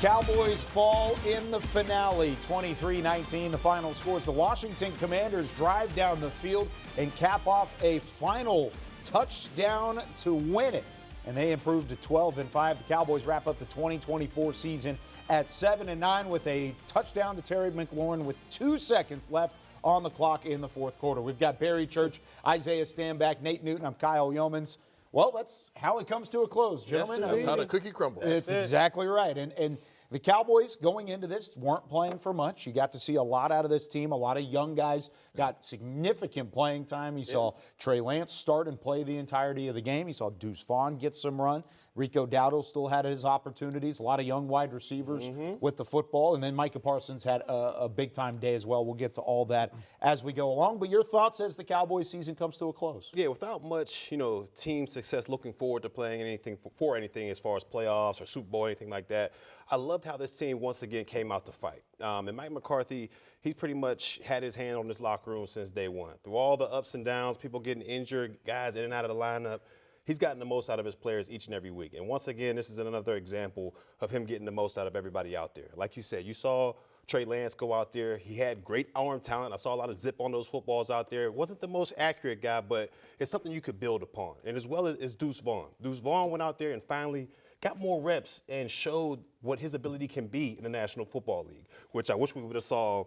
Cowboys fall in the finale, 23-19. The final scores. The Washington Commanders drive down the field and cap off a final touchdown to win it. And they improve to 12-5. The Cowboys wrap up the 2024 season at 7-9 with a touchdown to Terry McLaurin with 2 seconds left on the clock in the fourth quarter. We've got Barry Church, Isaiah Stanback, Nate Newton. I'm Kyle Yeomans. Well, that's how it comes to a close, gentlemen. That's how the cookie crumbles. It's exactly right. And the Cowboys going into this weren't playing for much. You got to see a lot out of this team. A lot of young guys got significant playing time. You saw Trey Lance start and play the entirety of the game. You saw Deuce Vaughn get some run. Rico Dowdle still had his opportunities. A lot of young wide receivers with the football. And then Micah Parsons had a big-time day as well. We'll get to all that as we go along. But your thoughts as the Cowboys season comes to a close? Yeah, without much, team success, looking forward to playing anything for anything as far as playoffs or Super Bowl, anything like that. I loved how this team once again came out to fight. And Mike McCarthy, he's pretty much had his hand on this locker room since day one. Through all the ups and downs, people getting injured, guys in and out of the lineup, he's gotten the most out of his players each and every week. And once again, this is another example of him getting the most out of everybody out there. Like you said, you saw Trey Lance go out there. He had great arm talent. I saw a lot of zip on those footballs out there. Wasn't the most accurate guy, but it's something you could build upon. And as well as Deuce Vaughn. Deuce Vaughn went out there and finally got more reps and showed what his ability can be in the National Football League, which I wish we would have saw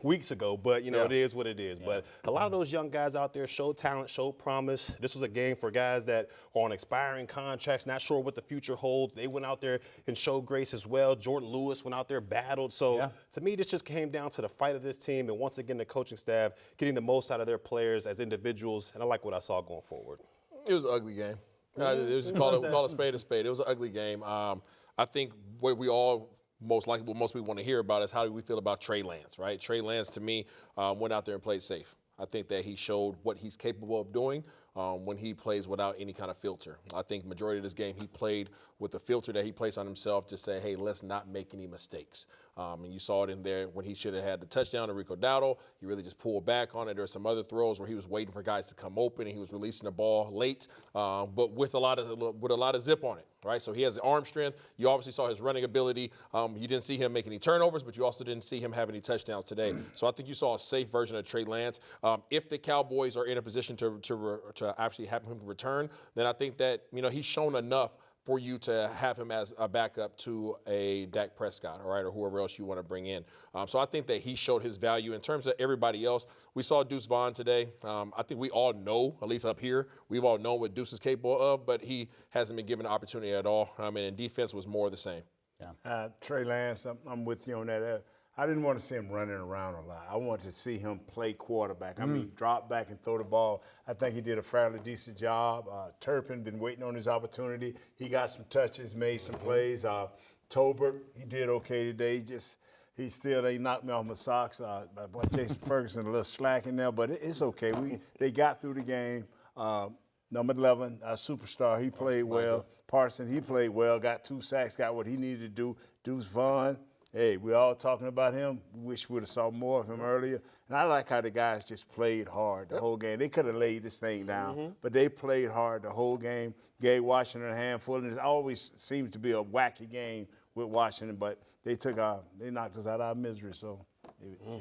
weeks ago, but it is what it is. But a lot of those young guys out there showed talent, showed promise. This was a game for guys that are on expiring contracts, not sure what the future holds. They went out there and showed grace as well. Jordan Lewis went out there, battled. So to me, this just came down to the fight of this team, and once again, the coaching staff getting the most out of their players as individuals, and I like what I saw going forward. It was an ugly game. It was call a spade a spade. It was an ugly game. I think what we all most people want to hear about is how do we feel about Trey Lance, right? Trey Lance, to me, went out there and played safe. I think that he showed what he's capable of doing when he plays without any kind of filter. I think majority of this game he played with the filter that he placed on himself to say, hey, let's not make any mistakes. And you saw it in there when he should have had the touchdown to Rico Dowdle. He really just pulled back on it. There were some other throws where he was waiting for guys to come open and he was releasing the ball late, but with a lot of zip on it, right? So he has the arm strength. You obviously saw his running ability. You didn't see him make any turnovers, but you also didn't see him have any touchdowns today. So I think you saw a safe version of Trey Lance. If the Cowboys are in a position to actually have him return, then I think that he's shown enough for you to have him as a backup to a Dak Prescott, all right, or whoever else you want to bring in. So I think that he showed his value. In terms of everybody else, we saw Deuce Vaughn today. I think we all know, at least up here, we've all known what Deuce is capable of, but he hasn't been given an opportunity at all. And defense was more of the same. Trey Lance, I'm with you on that. I didn't want to see him running around a lot. I wanted to see him play quarterback. I mean, drop back and throw the ball. I think he did a fairly decent job. Turpin been waiting on his opportunity. He got some touches, made some plays. Tolbert, he did okay today. He still ain't knocked me off my socks. My boy Jason Ferguson a little slack in there, but it's okay. They got through the game. Number 11, our superstar, he played well. Parson, he played well, got 2 sacks, got what he needed to do. Deuce Vaughn, hey, we're all talking about him. We wish we would have saw more of him earlier. And I like how the guys just played hard the whole game. They could have laid this thing down, but they played hard the whole game, gave Washington a handful. And it always seems to be a wacky game with Washington, but they knocked us out of our misery, so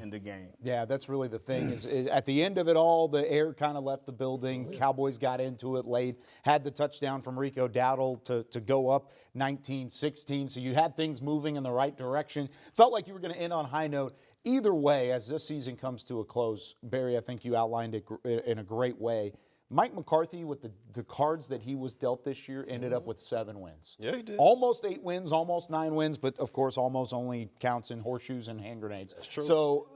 in the game. Yeah, that's really the thing is at the end of it all, the air kind of left the building. Cowboys got into it late, had the touchdown from Rico Dowdle to go up 19-16. So you had things moving in the right direction. Felt like you were going to end on a high note. Either way, as this season comes to a close, Barry, I think you outlined it in a great way. Mike McCarthy, with the cards that he was dealt this year, ended up with 7 wins. Yeah, he did. Almost 8 wins, almost 9 wins, but of course, almost only counts in horseshoes and hand grenades. That's true. So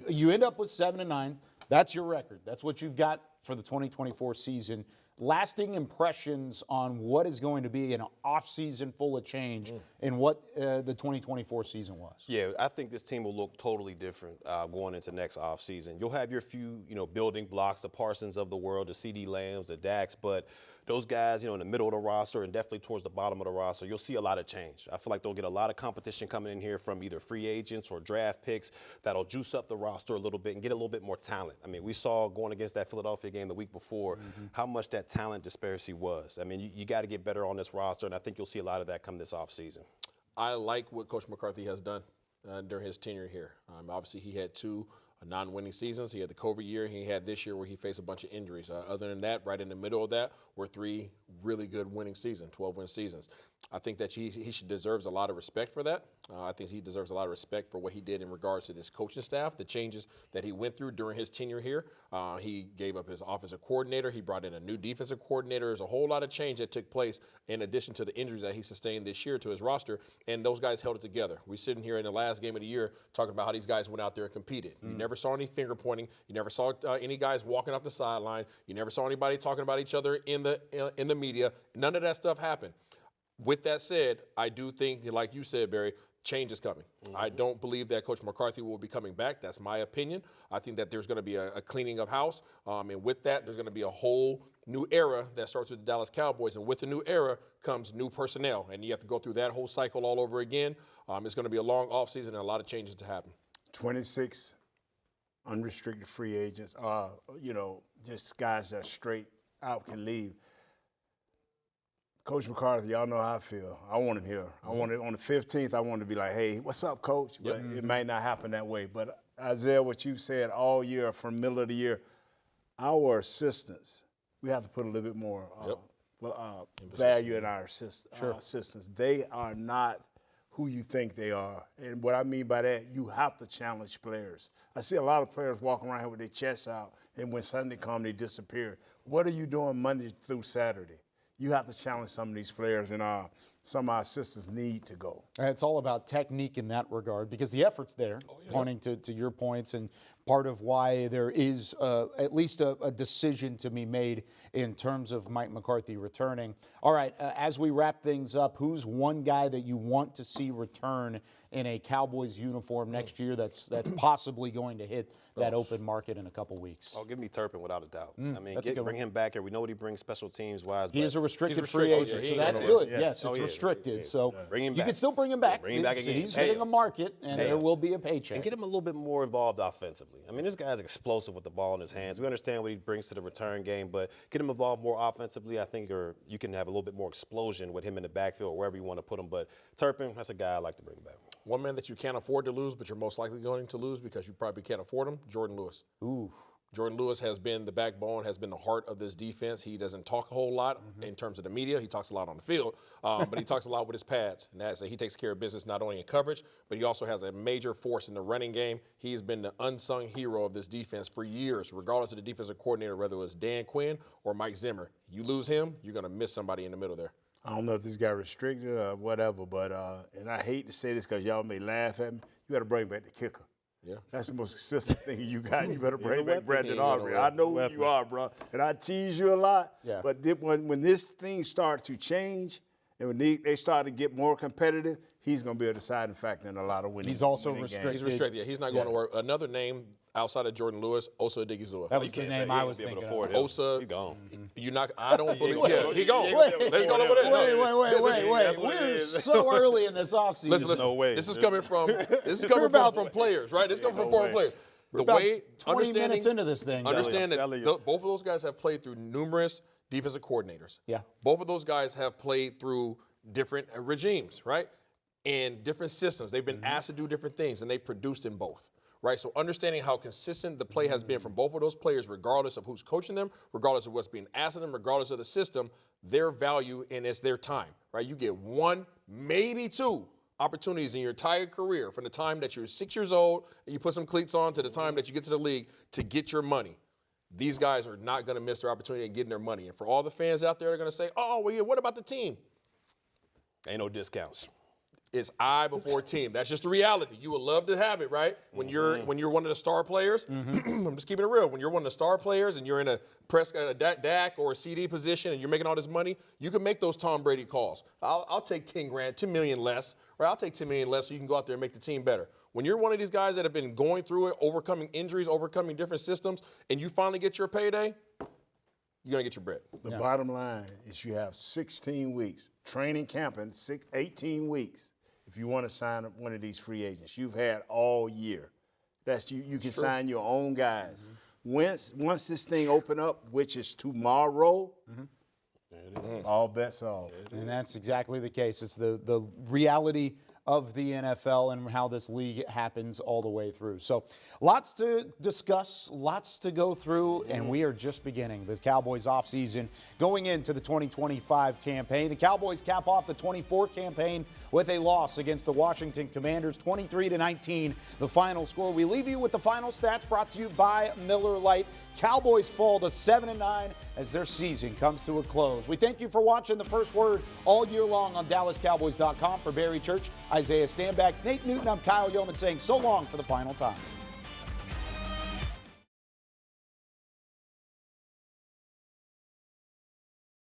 you end up with 7-9. That's your record. That's what you've got for the 2024 season. Lasting impressions on what is going to be an offseason full of change and what the 2024 season was. Yeah, I think this team will look totally different going into next offseason. You'll have your few, building blocks, the Parsons of the world, the CD Lambs, the Dax, but those guys, in the middle of the roster and definitely towards the bottom of the roster, you'll see a lot of change. I feel like they'll get a lot of competition coming in here from either free agents or draft picks that'll juice up the roster a little bit and get a little bit more talent. I mean, we saw going against that Philadelphia game the week before how much that talent disparity was. I mean, you got to get better on this roster, and I think you'll see a lot of that come this offseason. I like what Coach McCarthy has done during his tenure here. Obviously, he had 2 non-winning seasons. He had the COVID year. He had this year where he faced a bunch of injuries. Other than that, right in the middle of that were 3 really good winning seasons, 12-win seasons. I think that he deserves a lot of respect for that. I think he deserves a lot of respect for what he did in regards to this coaching staff, the changes that he went through during his tenure here. He gave up his offensive coordinator. He brought in a new defensive coordinator. There's a whole lot of change that took place in addition to the injuries that he sustained this year to his roster, and those guys held it together. We're sitting here in the last game of the year talking about how these guys went out there and competed. You never saw any finger pointing. You never saw any guys walking off the sideline. You never saw anybody talking about each other in the media. None of that stuff happened. With that said, I do think, like you said, Barry, change is coming. I don't believe that Coach McCarthy will be coming back. That's my opinion. I think that there's going to be a cleaning of house. And with that, there's going to be a whole new era that starts with the Dallas Cowboys. And with the new era comes new personnel. And you have to go through that whole cycle all over again. It's going to be a long offseason and a lot of changes to happen. 26 unrestricted free agents, just guys that straight out can leave. Coach McCarthy, y'all know how I feel. I want him here. I want it on the 15th. I want to be like, hey, what's up, Coach? But it might not happen that way. But Isaiah, what you've said all year from middle of the year, our assistants, we have to put a little bit more value in our assistants. They are not who you think they are. And what I mean by that, you have to challenge players. I see a lot of players walking around here with their chests out, and when Sunday comes, they disappear. What are you doing Monday through Saturday? You have to challenge some of these players, and some of our assistants need to go. It's all about technique in that regard because the effort's there, pointing to your points, and part of why there is at least a decision to be made in terms of Mike McCarthy returning. All right, as we wrap things up, who's one guy that you want to see return in a Cowboys uniform next year that's possibly going to hit that open market in a couple weeks? Oh, give me Turpin without a doubt. I mean, bring him back here. We know what he brings special teams-wise. He is a restricted free agent, so that's good. Yes, it's restricted. So bring him back. You can still bring him back. Bring him back again. He's hitting a market, and there will be a paycheck. And get him a little bit more involved offensively. I mean, this guy's explosive with the ball in his hands. We understand what he brings to the return game, but get him involved more offensively, I think, or you can have a little bit more explosion with him in the backfield or wherever you want to put him. But Turpin, that's a guy I'd like to bring back. One man that you can't afford to lose, but you're most likely going to lose because you probably can't afford him, Jordan Lewis. Ooh. Jordan Lewis has been the backbone, has been the heart of this defense. He doesn't talk a whole lot in terms of the media. He talks a lot on the field, but he talks a lot with his pads. And he takes care of business not only in coverage, but he also has a major force in the running game. He's been the unsung hero of this defense for years, regardless of the defensive coordinator, whether it was Dan Quinn or Mike Zimmer. You lose him, you're going to miss somebody in the middle there. I don't know if this guy restricted or whatever, but and I hate to say this because y'all may laugh at me. You got to bring back the kicker. Yeah, that's the most consistent thing you got. You better bring back Brandon Aubrey. I know who you are, bro, and I tease you a lot. Yeah. But when this thing starts to change and when they start to get more competitive, he's going to be a deciding factor in a lot of winning. He's also restricted. He's restricted. Yeah, he's not going to work. Another name outside of Jordan Lewis, Osa Odigizua. That was the name I was thinking of. Osa, he gone. You're not. I don't believe. Yeah, he gone. Let's go over there. Wait. We're so early in this offseason. Listen. No way. This is coming from players, right? This is coming from former players. The way 20 minutes into this thing. Understand that both of those guys have played through numerous defensive coordinators. Yeah. Both of those guys have played through different regimes, right? And different systems. They've been asked to do different things, and they've produced in both. Right, so understanding how consistent the play has been from both of those players, regardless of who's coaching them, regardless of what's being asked of them, regardless of the system, their value and it's their time. Right, you get 1, maybe 2 opportunities in your entire career from the time that you're 6 years old and you put some cleats on to the time that you get to the league to get your money. These guys are not going to miss their opportunity of getting their money. And for all the fans out there, they're going to say, "Oh, well, yeah, what about the team?" Ain't no discounts. It's I before team. That's just the reality. You would love to have it, right? When you're one of the star players, I'm just keeping it real. When you're one of the star players and you're in a DAC or a CD position and you're making all this money, you can make those Tom Brady calls. I'll take 10 grand, 10 million less, right? I'll take 10 million less so you can go out there and make the team better. When you're one of these guys that have been going through it, overcoming injuries, overcoming different systems, and you finally get your payday, you're going to get your bread. The bottom line is you have 16 weeks, training camping, 18 weeks. If you want to sign up one of these free agents, you've had all year. That's you can sign your own guys. Once this thing open up, which is tomorrow, All bets off. And that's exactly the case. It's the reality of the NFL and how this league happens all the way through. So lots to discuss, lots to go through, and we are just beginning the Cowboys offseason going into the 2025 campaign. The Cowboys cap off the 24 campaign with a loss against the Washington Commanders, 23-19, the final score. We leave you with the final stats brought to you by Miller Lite. Cowboys fall to 7-9 as their season comes to a close. We thank you for watching The First Word all year long on DallasCowboys.com. For Barry Church, Isaiah Stanback, Nate Newton, I'm Kyle Yeoman saying so long for the final time.